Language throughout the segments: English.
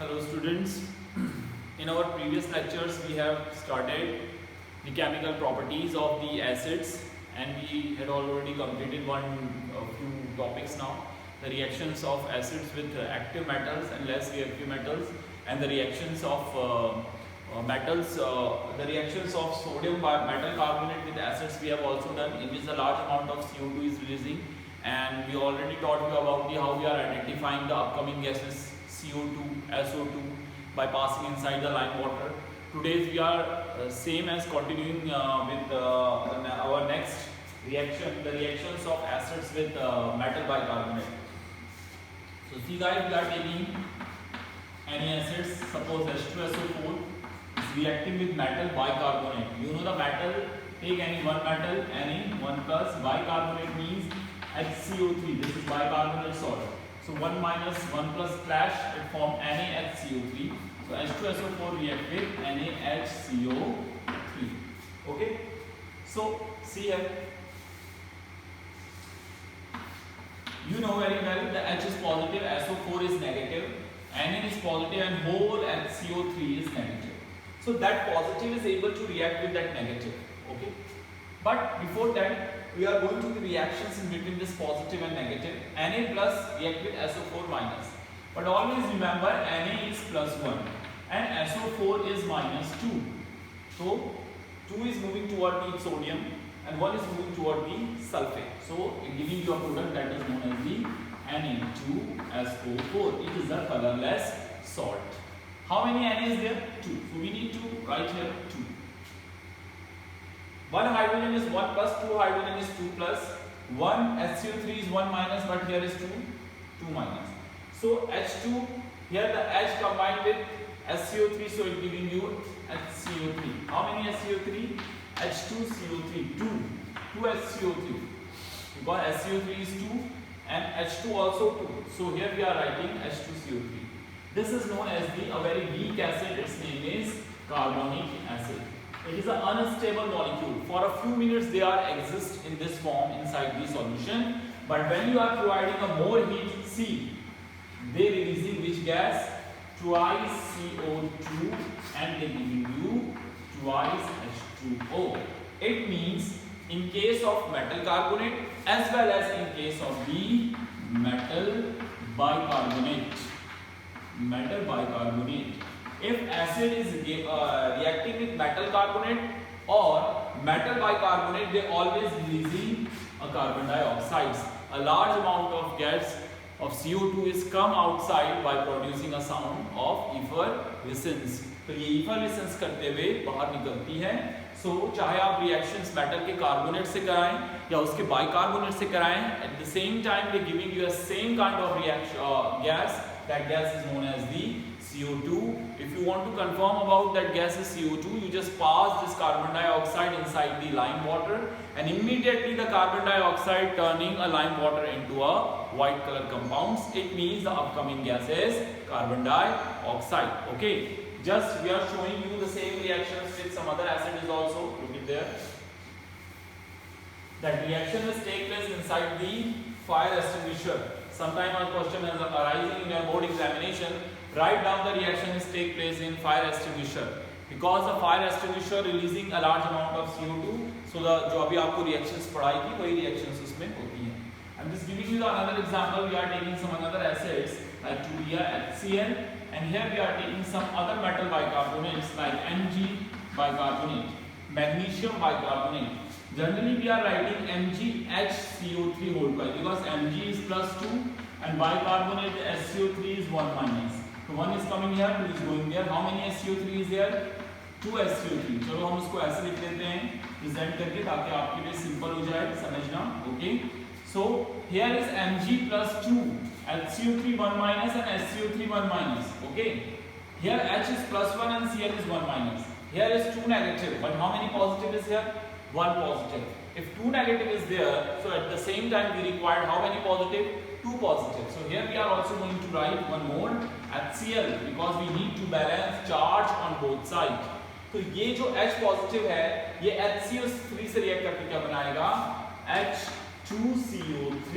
Hello students, in our previous lectures we have started the chemical properties of the acids and we had already completed few topics now. The reactions of acids with active metals and less reactive metals, and the reactions of metals, the reactions of sodium metal carbonate with acids we have also done, in which a large amount of CO2 is releasing, and we already taught you about how we are identifying the upcoming gases CO2, SO2 by passing inside the lime water. Today we are same as continuing with our next reaction, the reactions of acids with metal bicarbonate. So see guys, we are taking any acids, suppose H2SO4 is reacting with metal bicarbonate. You know the metal, take any one metal, any 1 plus, bicarbonate means HCO3, this is bicarbonate salt. So 1 minus 1 plus clash, it form NaHCO3. So H2SO4 react with NaHCO3. Okay. So see here. You know very well the H is positive, SO4 is negative, Na is positive, and whole HCO3 is negative. So that positive is able to react with that negative. Okay. But before that, we are going to the reactions in between this positive and negative. Na plus react with SO4 minus. But always remember Na is plus 1 and SO4 is minus 2. So 2 is moving toward the sodium and 1 is moving toward the sulfate. So in giving you a product that is known as the Na2SO4. It is a colorless salt. How many Na is there? 2. So we need to write here 2. One hydrogen is 1 plus, 2 hydrogen is 2 plus, 1 HCO3 is 1 minus, but here is 2 minus. So H2, here the H combined with SCO3, so it giving you HCO3. How many SCO3? H2CO3, 2 SCO3. Because SCO3 is 2 and H2 also 2. So here we are writing H2CO3. This is known as a very weak acid. Its name is carbonic acid. It is an unstable molecule. For a few minutes they exist in this form inside the solution. But when you are providing a more heat, see, they releasing which gas? Twice CO2 and they giving you twice H2O. It means in case of metal carbonate as well as in case of the metal bicarbonate. If acid is reacting with metal carbonate or metal bicarbonate, they always releasing a carbon dioxide. A large amount of gas of CO2 is come outside by producing a sound of effervescence. तो ये effervescence करते हुए बाहर निकलती है. So चाहे आप reactions metal के carbonate से कराएं या उसके bicarbonate से कराएं, at the same time they giving you a same kind of reaction gas. That gas is known as the CO2. If you want to confirm about that gas is CO2, you just pass this carbon dioxide inside the lime water and immediately the carbon dioxide turning a lime water into a white color compounds. It means the upcoming gas is carbon dioxide. Okay, just we are showing you the same reactions with some other acid is also. Look it there. That reaction will take place inside the fire extinguisher. Sometime a question is arising in your board examination. Write down the reaction is take place in fire extinguisher because the fire extinguisher releasing a large amount of CO2. So the जो अभी आपको reactions पढ़ाई थी वही reactions उसमें होती हैं. I'm just giving you another example. We are taking some another acids like 2Br HCl, and here we are taking some other metal bicarbonates like Mg bicarbonate, magnesium bicarbonate. Generally we are writing MgHCO3 whole pi because Mg is plus 2 and bicarbonate SCO3 is 1 minus. So 1 is coming here, 2 is going there. How many SCO3 is there? 2 SCO3. चलो हम उसको ऐसे लिख देते हैं present करके ताकि आपके लिए सिंपल हो जाए समझना. Okay. So here is Mg plus 2, HCO3 1 minus and SCO3 1 minus. Okay. Here H is plus 1 and Cl is 1 minus. Here is 2 negative, but how many positive is here? 1 positive. If 2 negative is there, so at the same time we required how many positive? 2 positive. So here we are also going to write one more HCl because we need to balance charge on both sides. तो ये जो H positive है, ये HCO3 से react करके क्या बनाएगा? H2CO3.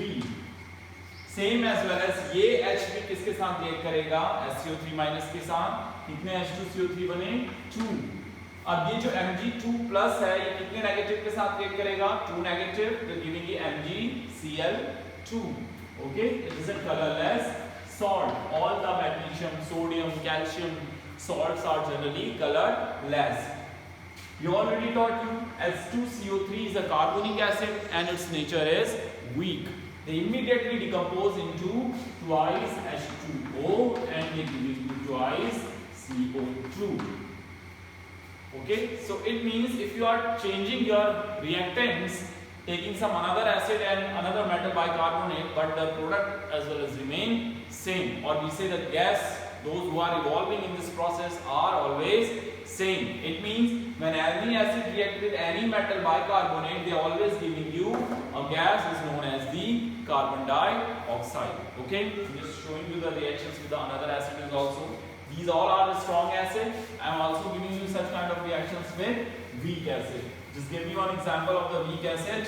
Same as well as ये H भी किसके साथ रिएक्ट करेगा, SiO3 माइनस के साथ। कितने H2CO3 बने, 2। अब ये जो Mg2 प्लस है ये कितने नेगेटिव के साथ रिएक्ट करेगा, 2 नेगेटिव, तो गिविंग ये MgCl2। Okay, it is a colourless salt. All the magnesium, sodium, calcium salts are generally colorless. You already taught you H2CO3 is a carbonic acid and its nature is weak. They immediately decompose into twice H2O and they give you twice CO2. Okay, so it means if you are changing your reactants, taking some another acid and another metal bicarbonate, but the product as well as remain same, or we say the gas, those who are evolving in this process are always same. It means when any acid react with any metal bicarbonate, they are always giving you a gas is known as the carbon dioxide. Okay, I'm just showing you the reactions with the another acid is also. These all are strong acid. I am also giving you such kind of reactions with weak acid. Just give me one example of the weak acid.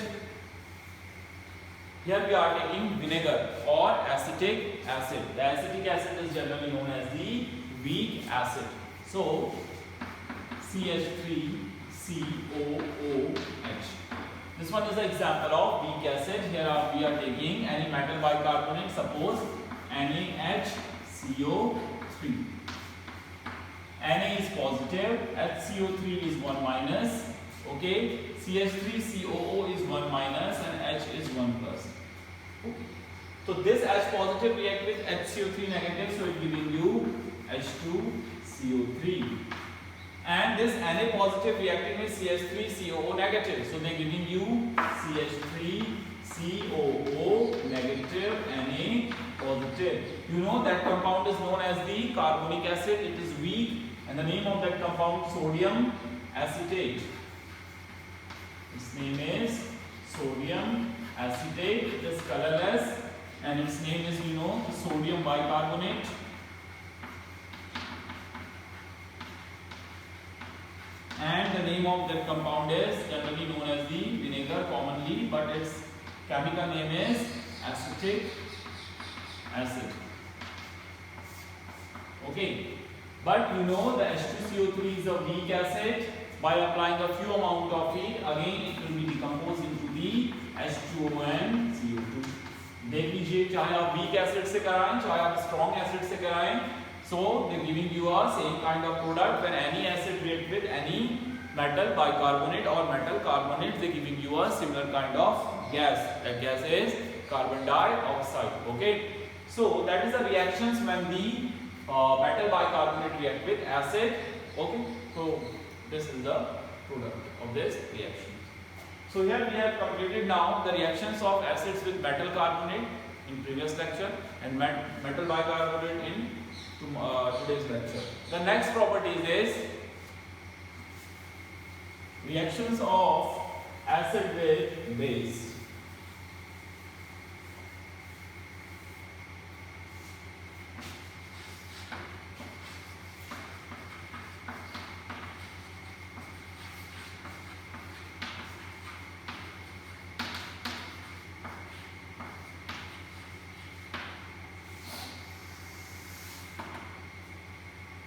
Here we are taking vinegar or acetic acid. The acetic acid is generally known as the weak acid. So CH3COOH. This one is an example of weak acid. Here we are taking any metal bicarbonate, suppose NaHCO3. Na is positive, HCO3 is 1 minus. Okay, CH3COO is 1 minus and H is 1 plus. Okay. So this H positive react with HCO3 negative, so it giving you H2CO3. And this Na positive reacting with CH3COO negative, so they giving you CH3COO negative Na positive. You know that compound is known as the carbonic acid. It is weak, and the name of that compound sodium acetate. Its name is sodium acetate. It is colorless, and its name is, you know, sodium bicarbonate. And the name of that compound is generally known as the vinegar commonly, but its chemical name is acetic acid. Okay, but you know the H2CO3 is a weak acid. By applying a few amount of heat, again it will be decomposed into the H2O and CO2. देख लीजिए, चाहे आप weak acid से कराएं, चाहे आप strong acid से कराएं, so they giving you a same kind of product. When any acid react with any metal bicarbonate or metal carbonate, they giving you a similar kind of gas. That gas is carbon dioxide. Okay, so that is the reactions when the metal bicarbonate react with acid. Okay, so this is the product of this reaction. So here we have completed now the reactions of acids with metal carbonate in previous lecture and metal bicarbonate in today's lecture. The next properties is reactions of acid with base.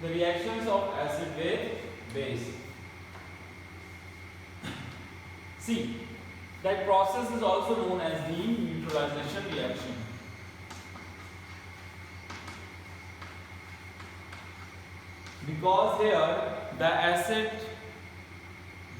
The reactions of acid with base. See, that process is also known as the neutralization reaction. Because here the acid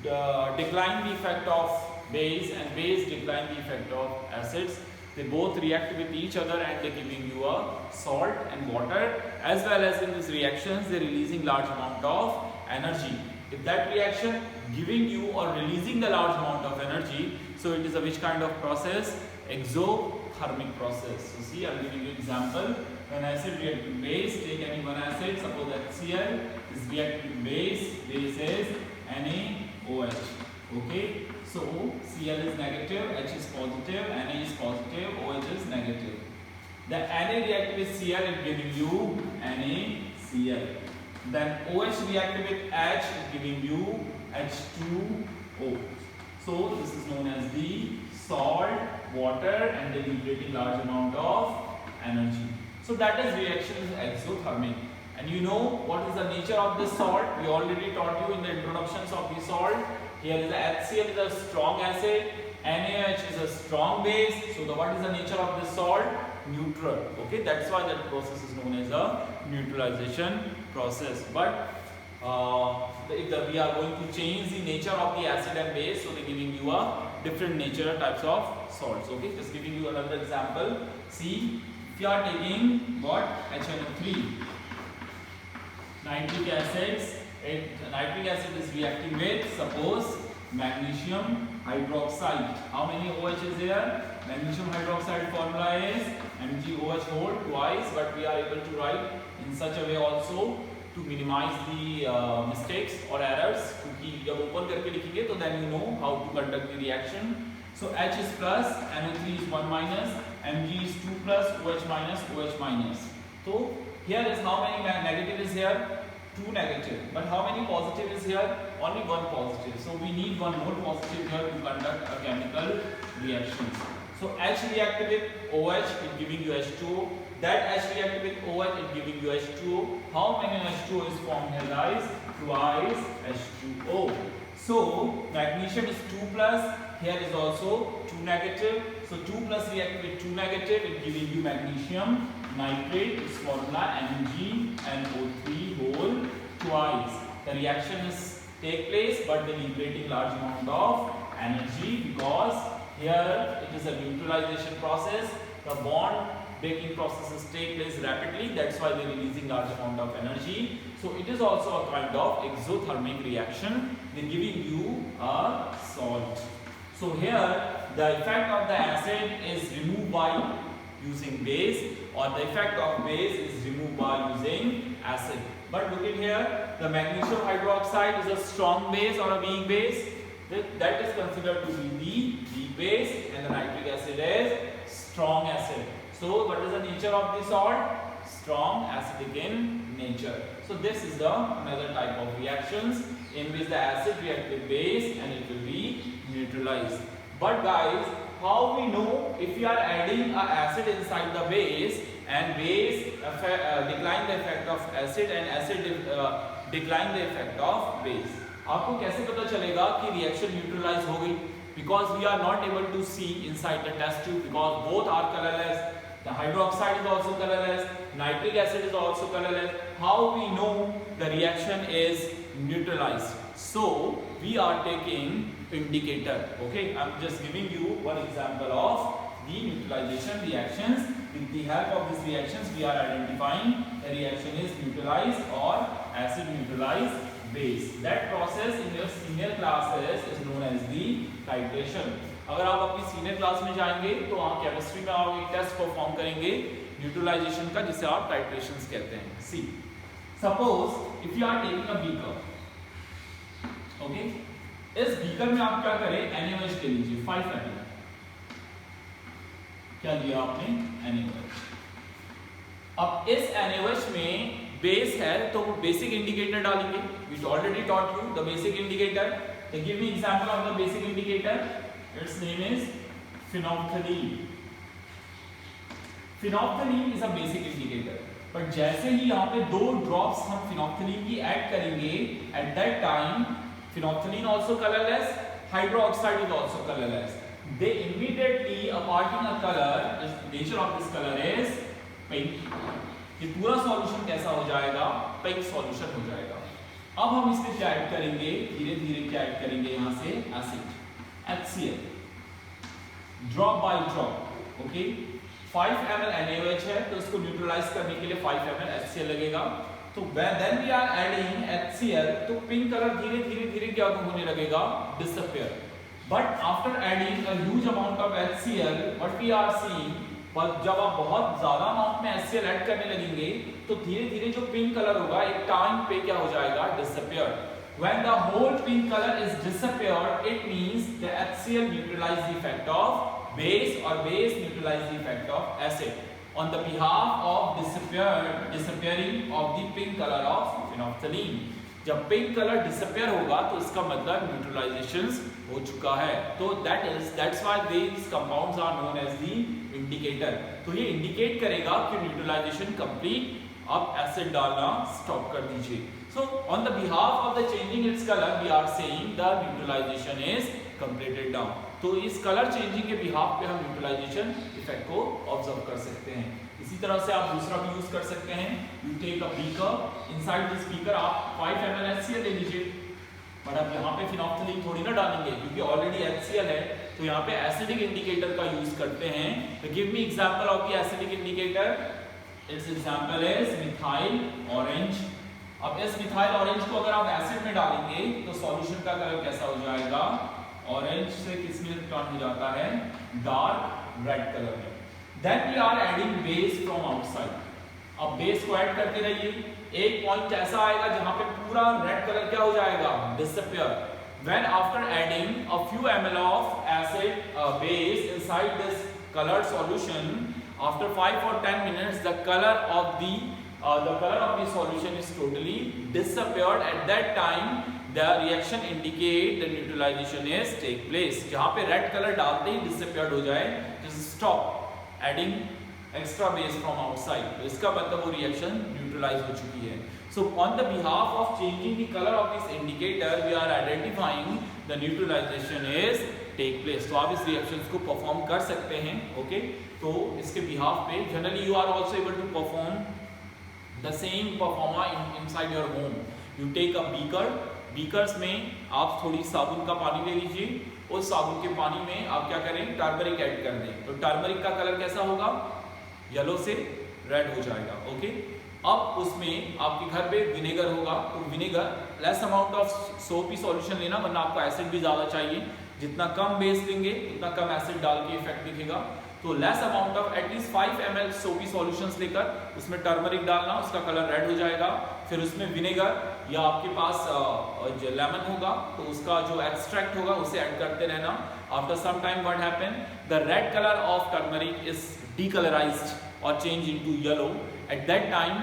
decline the effect of base and base decline the effect of acids. They both react with each other and they're giving you a salt and water. As well as in these reactions, they're releasing large amount of energy. If that reaction giving you or releasing the large amount of energy, so it is a which kind of process? Exothermic process. So see, I'm giving you example. When acid react with base, take any one acid, suppose HCl is react with base, base is NaOH. Okay, so Cl is negative, H is positive, Na is positive, OH is negative. The Na react with Cl, it giving you NaCl. Then OH react with H, it giving you H2O. So this is known as the salt, water, and they liberating large amount of energy. So that is reaction is exothermic. And you know what is the nature of this salt? We already taught you in the introductions of the salt. Here is the HCl is a strong acid, NaOH is a strong base. So what is the nature of this salt? Neutral. Okay, that's why that process is known as a neutralization process. But if we are going to change the nature of the acid and base, so they're giving you a different nature types of salts. Okay, just giving you another example. See, if you are taking what? HNO3, nitric acids. Nitric acid is reacting with, suppose, magnesium hydroxide. How many OH is there? Magnesium hydroxide formula is MgOH whole twice, but we are able to write in such a way also to minimize the mistakes or errors. क्योंकि जब open करके लिखेंगे तो then you know how to conduct the reaction. So H is plus, NO3 is 1 minus, Mg is 2 plus, OH minus, OH minus. So here is how many negative is here? 2 negative. But how many positive is here? Only 1 positive. So we need 1 more positive here to conduct a chemical reaction. So H reacted with OH, it giving you H2O. That H reacted with OH, it giving you H2O. How many H2O is formed here, guys? Twice H2O. So magnesium is 2 plus. Here is also 2 negative. So 2 plus reacted with 2 negative, it giving you magnesium nitrate. Its formula MgNO3 whole twice. The reaction is take place, but they liberating large amount of energy because here it is a neutralization process. The bond breaking processes take place rapidly. That's why they are releasing large amount of energy. So it is also a kind of exothermic reaction. They are giving you a salt. So here the effect of the acid is removed by using base, or the effect of base is removed by using acid. But look at here, the magnesium hydroxide is a strong base or a weak base. That is considered to be the weak base, and the nitric acid is strong acid. So what is the nature of the salt? Strong acidic in nature. So this is the another type of reactions in which the acid reacts with base and it will be neutralized. But guys, how we know if we are adding an acid inside the base and base decline the effect of acid and acid decline the effect of base? आपको कैसे पता चलेगा कि reaction neutralize हो गई? Because we are not able to see inside the test tube because both are colorless. The hydroxide is also colorless, nitric acid is also colorless. How we know the reaction is neutralized? So we are taking indicator. Okay, I'm just giving you one example of the neutralization reactions. With the help of these reactions, we are identifying the reaction is neutralized or acid neutralized base. That process in your senior classes is known as the titration. अगर आप अपनी senior class में जाएंगे तो वहाँ chemistry में आप एक टेस्ट परफॉर्म करेंगे न्यूट्रलाइजेशन का, जिसे आप टाइट्रेशंस कहते हैं. See suppose if you are taking a beaker, okay, इस बीकर में आप क्या करें, NaOH ले लीजिए 5 ml. क्या लिया आपने? NaOH. अब इस NaOH में बेस है तो वो बेसिक इंडिकेटर डालेंगे. We already taught you the basic indicator. Give me example of the basic indicator. Its name is phenolphthalein. Phenolphthalein is a basic indicator. But जैसे ही यहाँ पे 2 drops हम phenolphthalein की ऐड करेंगे, at that time phenolphthalein also colorless, hydroxide is also colorless. They immediately a parting a color. The nature of this color is pink. ये पूरा solution कैसा हो जाएगा? Pink solution हो जाएगा. अब हम इसमें क्या ऐड करेंगे? धीरे धीरे क्या ऐड करेंगे यहाँ से? Acid. HCl, drop by drop. Okay, 5 ml NaOH है तो इसको न्यूट्रलाइज करने के लिए 5 ml HCl लगेगा. तो then we are adding HCl, तो पिंक कलर धीरे धीरे धीरे क्या होने लगेगा? Disappear. But after adding a huge amount of HCl, what we are seeing, पर जब आप बहुत ज्यादा अमाउंट में HCl ऐड करने लगेंगे तो धीरे धीरे जो पिंक कलर होगा एक टाइम पे क्या हो जाएगा? Disappear. When the whole pink color is disappeared, it means the HCl neutralize the effect of base or base neutralize the effect of acid on the behalf of disappearing of the pink color of phenolphthalein. जब pink colour disappear होगा तो इसका मतलब neutralisation हो चुका है। तो that's why these compounds are known as the indicator. तो ये इंडिकेट करेगा कि न्यूट्रलाइजेशन कंप्लीट, अब एसिड डालना स्टॉप कर दीजिए। So on the behalf of the changing its colour we are saying the neutralisation is completed down. तो इस कलर चेंजिंग के बिहाफ पे हम न्यूट्रलाइजेशन इफेक्ट को ऑब्जर्व कर सकते हैं। इसी तरह से आप दूसरा भी यूज कर सकते हैं। You take a beaker, inside this beaker आप 5 ml HCl ले लीजिए, बट अब यहाँ पे फिनोल्फथलीन थोड़ी ना डालेंगे क्योंकि ऑलरेडी HCl है, तो यहाँ पे एसिडिक इंडिकेटर का यूज करते हैं। तो give me example of the acidic indicator. It's example is methyl orange. अब इस मिथाइल ऑरेंज को अगर आप एसिड में डालेंगे तो सॉल्यूशन का कलर कैसा हो जाएगा? ऑरेंज से किस में टर्न हो जाता है? डार्क रेड कलर में। Then we are adding base from outside. अब बेस को ऐड करते रहिए, एक पॉइंट ऐसा आएगा जहां पे पूरा रेड कलर क्या हो जाएगा? Disappear. When after adding a few ml of acid base inside this colored solution, after 5 or 10 minutes, the color of the solution is totally disappeared. At that time, the reaction indicate the neutralization is take place. जहां पे red colour डालते ही disappeared हो जाए, just stop adding extra base from outside. तो इसका मतलब वो reaction neutralise हो चुकी है। So on the behalf of changing the color of this indicator, we are identifying the neutralization is take place. तो आप इस रिएक्शंस को परफॉर्म कर सकते हैं, ओके? तो इसके बिहाफ पे generally you are also able to perform the same performer inside your home. You take a beaker, beakers में आप थोड़ी साबुन का पानी ले लीजिए, उस साबुन के पानी में आप क्या करें? टर्मरिक ऐड कर दें। तो टर्मरिक का कलर कैसा होगा? येलो से रेड हो जाएगा, ओके? अब उसमें आपके घर पे विनेगर होगा, तो विनेगर लेस अमाउंट ऑफ सोपी सॉल्यूशन लेना, वरना आपको एसिड भी ज्यादा चाहिए। जितना कम बेस लेंगे उतना कम एसिड डाल के इफेक्ट दिखेगा। तो less amount of at least 5 ml सोपी सॉल्यूशंस लेकर उसमें टर्मरिक डालना, उसका कलर रेड हो जाएगा। फिर उसमें विनेगर या आपके पास जो लेमन होगा तो उसका जो एक्सट्रैक्ट होगा उसे ऐड करते रहना। After some time what happen? The red colour of turmeric is decolorized or change into yellow. At that time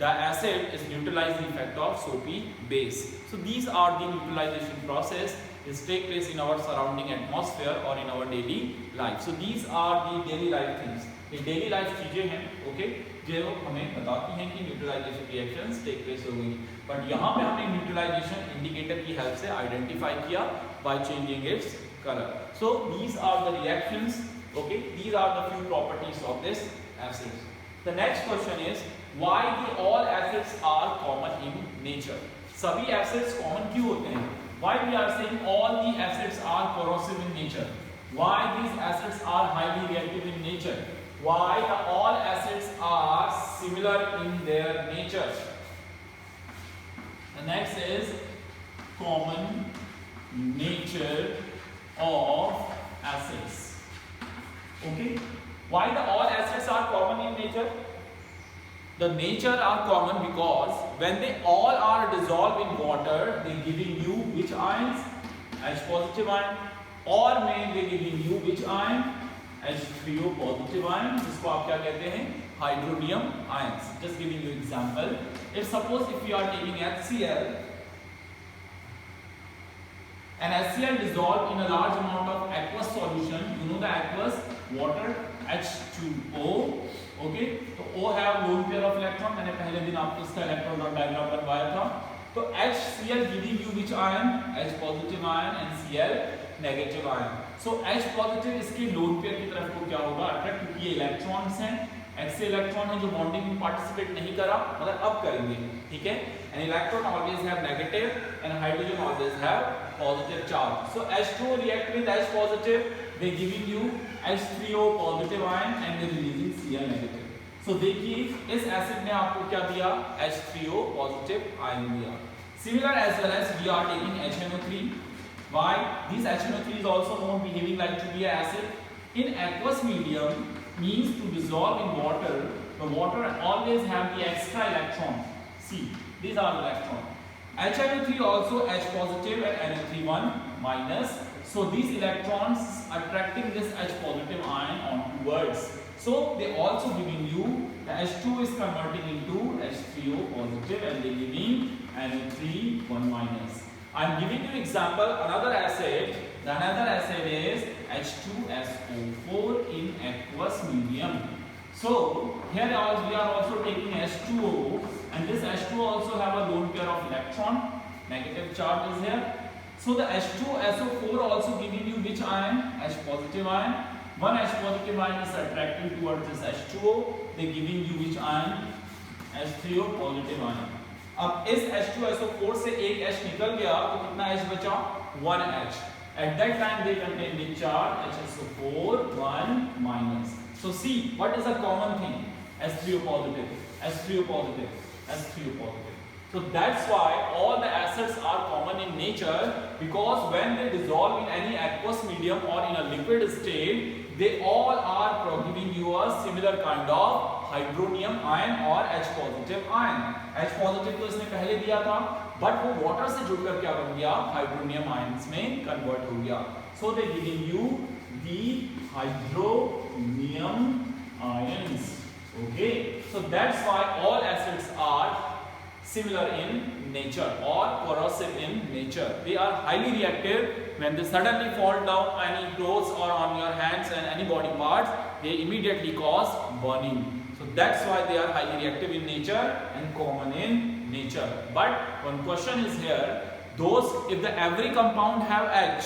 the acid is neutralize the effect of soapy base. So these are the neutralization process is take place in our surrounding atmosphere or in our daily life. So these are the daily life things. ये daily life चीजें हैं, okay, जो हमें बताती हैं कि neutralisation reactions take place हो गई। बट यहाँ पे हमने न्यूट्रलाइजेशन इंडिकेटर की हेल्प से आइडेंटिफाई किया by changing its colour. So these are the reactions, okay, these are the few properties of this acid. The next question is why the all acids are common in nature? सभी acids common क्यों होते हैं? Why we are saying all the acids are corrosive in nature? Why these acids are highly reactive in nature? Why the all acids are similar in their nature? The next is common nature of acids. Okay, why the all acids are common in nature? The nature are common because when they all are dissolved in water, they giving you which ions? H positive ion, or may they giving you which ion? H3O positive ion, जिसको आप क्या कहते हैं? Hydronium ions. Just giving you example. If suppose if you are taking HCl, and HCl dissolved in a large amount of aqueous solution, you know the aqueous water H2O, okay? तो O have lone pair of electron, मैंने पहले दिन आपको इसका electron diagram बनवाया था। तो HCl giving you which ion? H positive ion and Cl negative ion. So H positive इसके lone pair की तरफ को क्या होगा? अट्रैक्ट, क्योंकि ये इलेक्ट्रॉन्स हैं, ऐसे इलेक्ट्रॉन है जो बॉन्डिंग में पार्टिसिपेट नहीं करा, मतलब अब करेंगे, ठीक है? An electron always have negative and hydrogen always have positive charge. So H2O react with H positive, they giving you H3O positive ion and they releasing Cl negative. So देखिए इस एसिड ने आपको क्या दिया? H3O positive ion दिया. Similar as well as we are taking HNO3. Why? This HNO3 is also known behaving like to be an acid. In aqueous medium means to dissolve in water, the water always have the extra electron. See, these are the electrons. HNO3 also H positive and NO3 minus. So these electrons attracting this H positive ion onwards. So they also giving you the H2 is converting into H3O positive and they giving NO3 1 minus. I am giving you example another acid. The another acid is H2SO4 in aqueous medium. So here we are also taking H2O, and this H2O also have a lone pair of electron. Negative charge is here. So the H2SO4 also giving you which ion? H positive ion. One H positive ion is attracting towards this H2O. They giving you which ion? H3O positive ion. अब इस H2SO4 से एक H निकल गया तो कितना H बचा? 1H. At that time they contain which charge? HSO4 1 minus. So see what is a common thing? H3O positive, H3O positive, H3O positive. So that's why all the acids are common in nature, because when they dissolve in any aqueous medium or in a liquid state, they all are giving you a similar kind of hydronium ion or H positive ion. H positive तो इसने पहले दिया था, but वो water से जुड़कर क्या बन गया? Hydronium ions में convert हो गया. So they giving you the hydronium ions. Okay, so that's why all acids are similar in nature or corrosive in nature. They are highly reactive. When they suddenly fall down any clothes or on your hands and any body parts, they immediately cause burning. So that's why they are highly reactive in nature and common in nature. But one question is here, those if the every compound have H,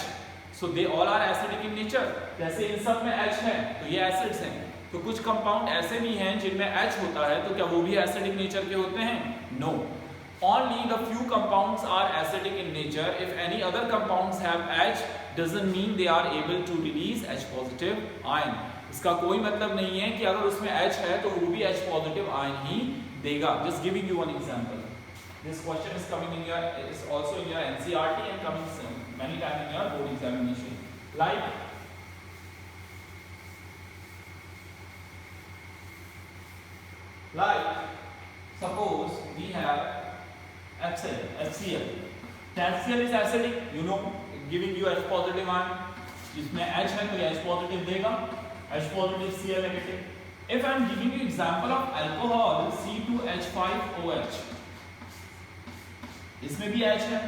so they all are acidic in nature. जैसे इन सब में H है तो ये acids हैं. तो कुछ compound ऐसे भी हैं जिनमें H होता है, तो क्या वो भी एसिडिक नेचर के होते हैं? No. Only the few compounds are acidic in nature. If any other compounds have H, doesn't mean they are able to release H positive ion. इसका कोई मतलब नहीं है कि अगर उसमें H है तो वो भी H positive ion ही देगा. Just giving you one example. This question is coming in your, is also in your NCERT and coming many times in your board examination. Like suppose we have HCl. HCl is acidic, you know, giving you H positive ion. इसमें H है तो H positive देगा. H positive Cl negative. If I am giving you example of alcohol C2H5OH, इसमें भी H है.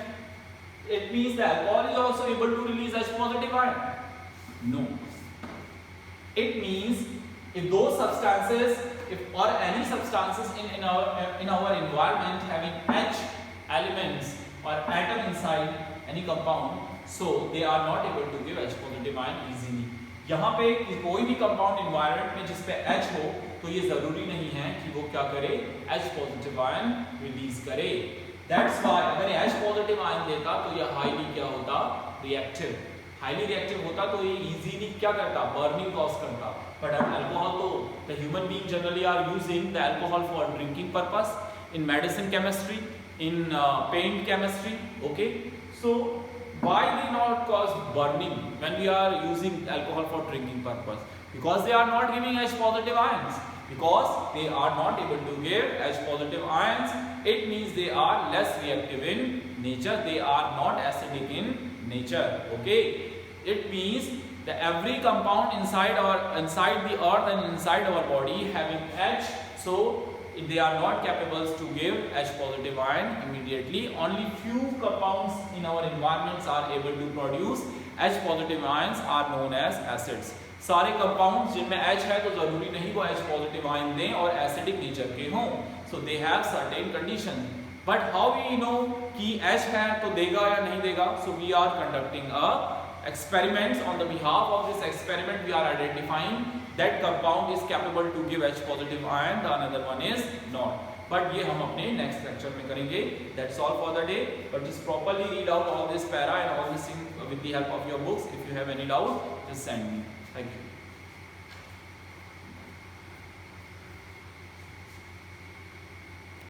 It means the alcohol is also able to release H positive ion. No. It means if those substances, if or any substances in our environment having H elements or atom inside any compound, so they are not able to give H positive ion easily. यहाँ पे कोई भी compound environment में जिस पे H हो तो ये जरूरी नहीं है कि वो क्या करे, H पॉजिटिव आयन रिलीज करे. That's why अगर ये H पॉजिटिव आयन देता तो ये हाईली क्या होता, रिएक्टिव. हाईली रिएक्टिव होता तो ये इजीली क्या करता, बर्निंग कॉज करता. But alcohol तो the human being generally are using the alcohol for drinking purpose, in medicine chemistry, in paint chemistry. Okay, so why they not cause burning when we are using alcohol for drinking purpose? Because they are not giving H positive ions. Because they are not able to give H positive ions, it means they are less reactive in nature. They are not acidic in nature. Okay, it means that every compound inside the earth and inside our body having H, so they are not capable to give H positive ion immediately. Only few compounds in our environments are able to produce H positive ions are known as acids. सारे compounds जिनमें H है तो जरूरी नहीं वो H positive ion दें और acidic nature के हों. So they have certain conditions. But how we know कि H है तो देगा या नहीं देगा? So we are conducting a experiments. On the behalf of this experiment we are identifying that compound is capable to give H positive ion, the another one is not. But ये हम अपने next lecture में करेंगे. That's all for the day. But just properly read out all this para and all this thing with the help of your books. If you have any doubt, just send me. Thank you.